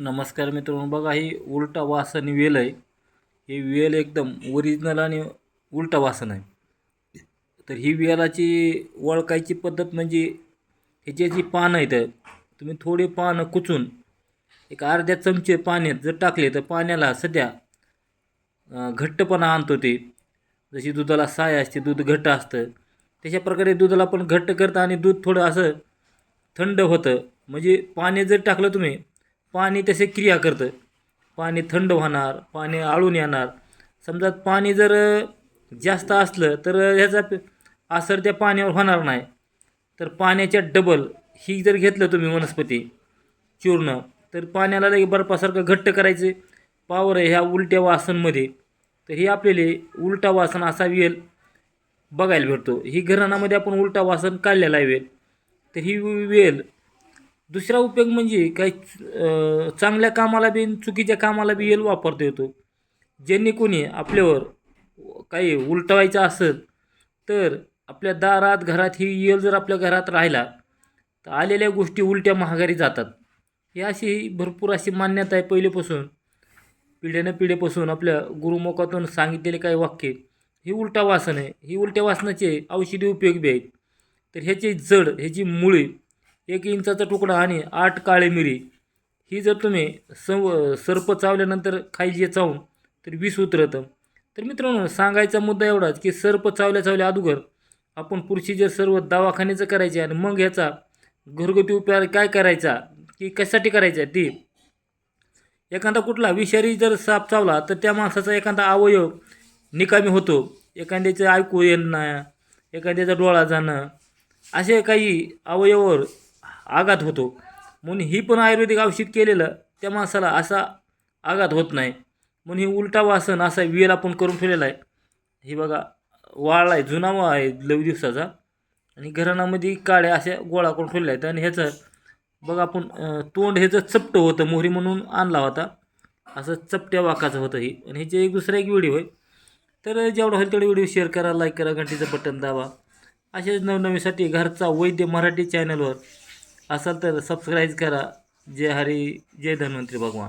नमस्कार मित्रांनो, बघा ही उलटा वासन वेल आहे. हे वेल एकदम ओरिजिनल आणि उलटा वासन आहे. तर ही वेलाची ओळखायची पद्धत म्हणजे ह्याची जी पानं आहेत, तुम्ही थोडे पानं कुचून एक अर्ध्या चमचे पाण्यात जर टाकले तर पाण्याला सध्या घट्टपणा आणतो ते. जशी दुधाला साय असते, दूध घट्ट असतं, तशा प्रकारे दुधाला पण घट्ट करतं आणि दूध थोडं असं थंड होतं. म्हणजे पाणी जर टाकलं तुम्ही, पाणी तसे क्रिया करतं. पाणी थंड होणार, पाणी आळून येणार. समजा पाणी जर जास्त असलं तर ह्याचा असर त्या पाण्यावर होणार नाही. तर पाण्याच्या डबल ही जर घेतलं तुम्ही वनस्पती चूर्ण, तर पाण्याला लगे बर्फासारखं घट्ट करायचे पावर आहे ह्या उलट्या वासनमध्ये. तर ही आपल्याला उलटा वासन असा वेल बघायला भेटतो. ही घराण्यामध्ये आपण उलटा वासन काढलेला आहे वेल. तर ही वेल दुसरा उपयोग म्हणजे काही चांगल्या कामाला बी चुकीच्या कामाला बी येल वापरता येतो. ज्यांनी कोणी आपल्यावर काही उलटवायचं असेल तर आपल्या दारात घरात ही येल जर आपल्या घरात राहिला तर आलेल्या गोष्टी उलट्या महागारी जातात. ही अशी भरपूर अशी मान्यता आहे पहिलेपासून, पिढ्यानं पिढीपासून आपल्या गुरुमुखातून सांगितलेले काही वाक्य. ही उलटा वासन आहे. ही उलट्या वासनाचे औषधी उपयोग बी आहेत. तर ह्याची जड, ह्याची मुळी, 1 इंचाचा तुकडा आणि 8 काळी मिरी ही जर तुम्ही सर्प चावल्यानंतर खायची चावून तर विष उतरतं. तर मित्रांनो, सांगायचा मुद्दा एवढाच की सर्प चावल्या चावल्या अगोदर आपण प्रोसिजर सर्व दवाखान्याचं करायचे आणि मग ह्याचा घरगुती उपाय काय करायचा, की कशासाठी करायचा ती. एखादा कुठला विषारी जर साप चावला तर त्या माणसाचा एखादा अवयव निकामी होतो. एखाद्याचं ऐकू येणं, एखाद्याचा डोळा जाणं, असे काही अवयवावर आघात होतो. म्हणून ही पण आयुर्वेदिक औषध केलेलं त्या माणसाला असा आघात होत नाही. म्हणून ही उलटा वासन असा वेल आपण करून ठेवलेला आहे. ही बघा वाळला आहे, जुना आहे लई दिवसाचा, आणि घराण्यामध्ये काड्या अशा गोळा करून ठेवल्या आहेत. आणि ह्याचं बघा आपण तोंड ह्याचं चपटं होतं, मोहरी म्हणून आणला होता. असं चपट्या वाकाचं होतं ही. आणि ह्याचे दुसरा एक व्हिडिओ आहे. तर जेवढं होईल तेवढे व्हिडिओ शेअर करा, लाईक करा, घंटीचं बटन दाबा. असेच नवनवीनसाठी घरचा वैद्य मराठी चॅनलवर असाल तर सबस्क्राईब करा. जय हरी, जय धन्वंतरी भगवान.